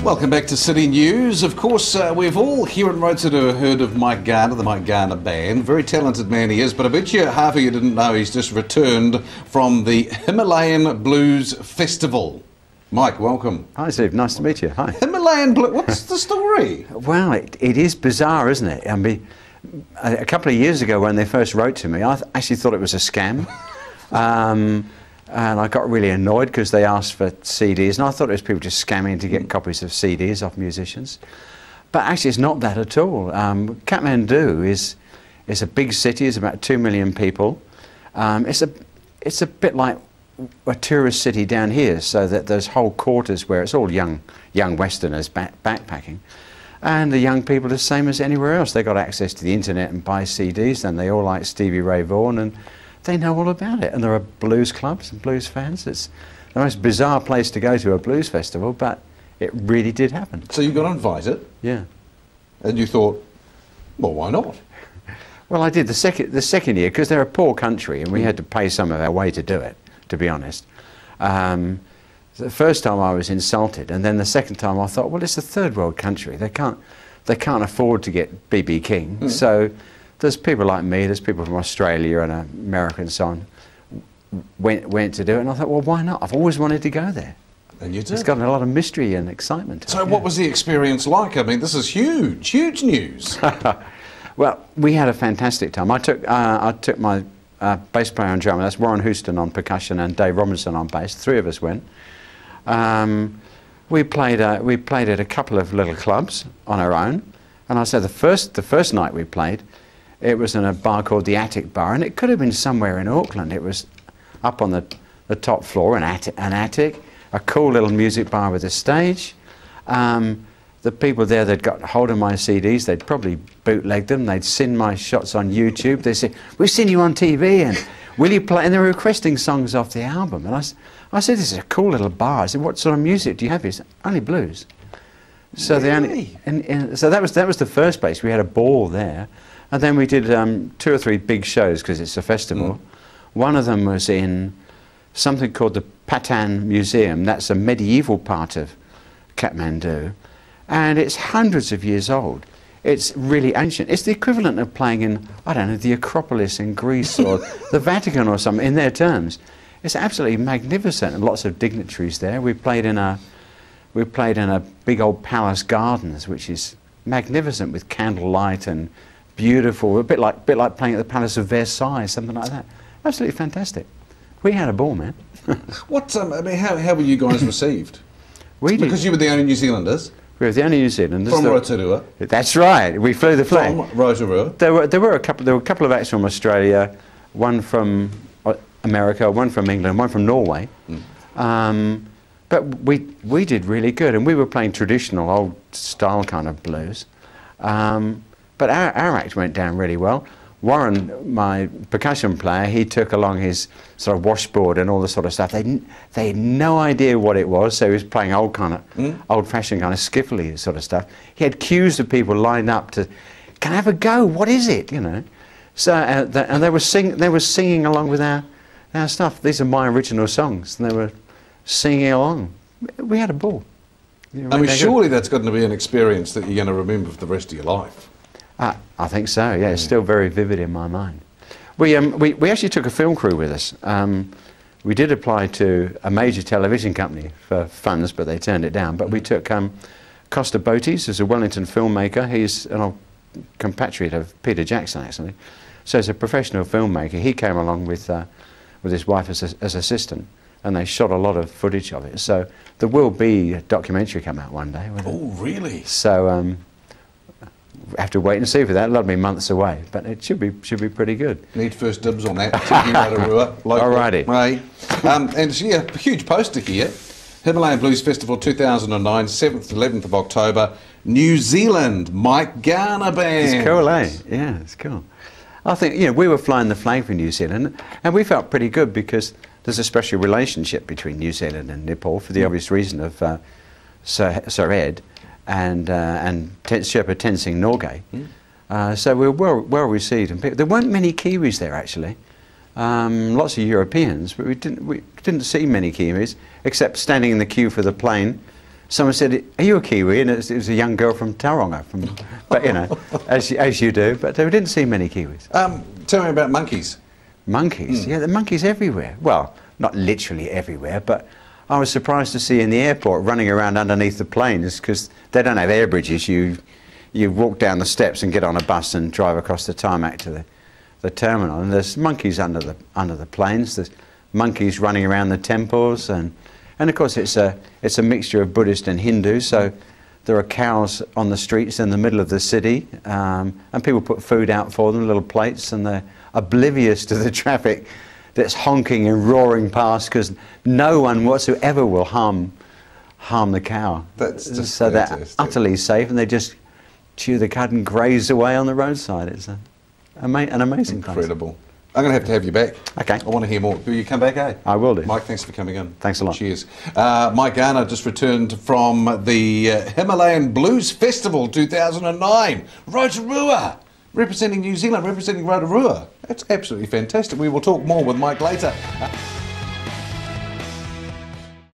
Welcome back to City News. Of course, we've all here in Rotorua heard of Mike Garner, the Mike Garner Band. Very talented man he is, but I bet you half of you didn't know he's just returned from the Himalayan Blues Festival. Mike, welcome. Hi Steve, nice to meet you. Hi. Himalayan Blues, what's the story? Well, it is bizarre, isn't it? I mean, a couple of years ago when they first wrote to me, I actually thought it was a scam. And I got really annoyed because they asked for CDs, and I thought it was people just scamming to get copies of CDs off musicians. But actually it's not that at all. Kathmandu is a big city, it's about 2 million people. It's a bit like a tourist city down here, so that there's whole quarters where it's all young Westerners backpacking. And the young people are the same as anywhere else. They got access to the internet and buy CDs, and they all like Stevie Ray Vaughan, and they know all about it. And there are blues clubs and blues fans. It's the most bizarre place to go to a blues festival, but it really did happen. So you got invited? Yeah. And you thought, well, why not? Well, I did the second year, because they're a poor country and we had to pay some of our way to do it, to be honest. The first time I was insulted, and then the second time I thought, well, it's a third world country. They can't afford to get B.B. King. So there's people like me, there's people from Australia and America and so on, went to do it, and I thought, well, why not? I've always wanted to go there. And you did. It's got a lot of mystery and excitement. So what was the experience like? I mean, this is huge, huge news. Well, we had a fantastic time. I took my bass player and drummer, that's Warren Houston on percussion and Dave Robinson on bass. Three of us went. We played at a couple of little clubs on our own, and I said the first night we played, it was in a bar called the Attic Bar, and it could have been somewhere in Auckland. It was up on the top floor, an attic, a cool little music bar with a stage. The people there that got hold of my CDs, they'd probably bootlegged them, they'd seen my shots on YouTube, they said, we've seen you on TV, and will you play? And they were requesting songs off the album. And I said, this is a cool little bar. I said, what sort of music do you have here? He said, only blues. So really? So that was the first place. We had a ball there. And then we did 2 or 3 big shows, because it's a festival. One of them was in something called the Patan Museum. That's a medieval part of Kathmandu. And it's hundreds of years old. It's really ancient. It's the equivalent of playing in, I don't know, the Acropolis in Greece or the Vatican or something, in their terms. It's absolutely magnificent, and lots of dignitaries there. We played in a big old palace gardens, which is magnificent, with candlelight and beautiful, a bit like playing at the Palace of Versailles, something like that. Absolutely fantastic. We had a ball, man. I mean, how were you guys received? Because you were the only New Zealanders. We were the only New Zealanders. From Rotorua. That's right. We flew the flag. From Rotorua. There were a couple of acts from Australia, one from America, one from England, one from Norway. But we did really good, and we were playing traditional, old style kind of blues. But our act went down really well. Warren, my percussion player, he took along his sort of washboard and all the sort of stuff. They had no idea what it was, so he was playing old-fashioned kind of skiffle sort of stuff. He had queues of people lined up to, can I have a go? What is it? You know. So and they were singing along with our stuff. These are my original songs, and they were singing along. We had a ball. I mean, surely that's got to be an experience that you're going to remember for the rest of your life. I think so, yeah. It's still very vivid in my mind. We actually took a film crew with us. We did apply to a major television company for funds, but they turned it down. But we took Costa Botes, as a Wellington filmmaker. He's an old compatriot of Peter Jackson, actually. So as a professional filmmaker, he came along with his wife as assistant, and they shot a lot of footage of it. So there will be a documentary come out one day. Oh, really? So have to wait and see for that. It'll be months away, but it should be pretty good. Need first dibs on that. Rotorua, alrighty. Right. And yeah, a huge poster here. Himalayan Blues Festival 2009, 7th to 11th of October. New Zealand, Mike Garner Band. It's cool, eh? Yeah, it's cool. I think, you know, we were flying the flag for New Zealand, and we felt pretty good because there's a special relationship between New Zealand and Nepal, for the obvious reason of Sir Ed and Sherpa Tenzing Norgay. So we were well received, and there weren't many Kiwis there actually. Lots of Europeans, but we didn't see many Kiwis, except standing in the queue for the plane someone said, "Are you a Kiwi?" And it was a young girl from Tauranga, but you know, as you do. But we didn't see many Kiwis. Tell me about monkeys. Monkeys? Yeah, the monkeys everywhere. Well, not literally everywhere, but I was surprised to see in the airport running around underneath the planes, because they don't have air bridges. You walk down the steps and get on a bus and drive across the tarmac to the terminal, and there's monkeys under the planes. There's monkeys running around the temples, and of course it's a mixture of Buddhist and Hindu. So there are cows on the streets in the middle of the city, and people put food out for them, little plates, and they're oblivious to the traffic that's honking and roaring past, because no one whatsoever will harm the cow. That's just so fantastic. They're utterly safe, and they just chew the cud and graze away on the roadside. It's an amazing place. Incredible. I'm going to have you back. Okay. I want to hear more. Will you come back, eh? I will do. Mike, thanks for coming in. Thanks a lot. Cheers. Mike Garner just returned from the Himalayan Blues Festival 2009. Rotorua, representing New Zealand, representing Rotorua. That's absolutely fantastic. We will talk more with Mike later.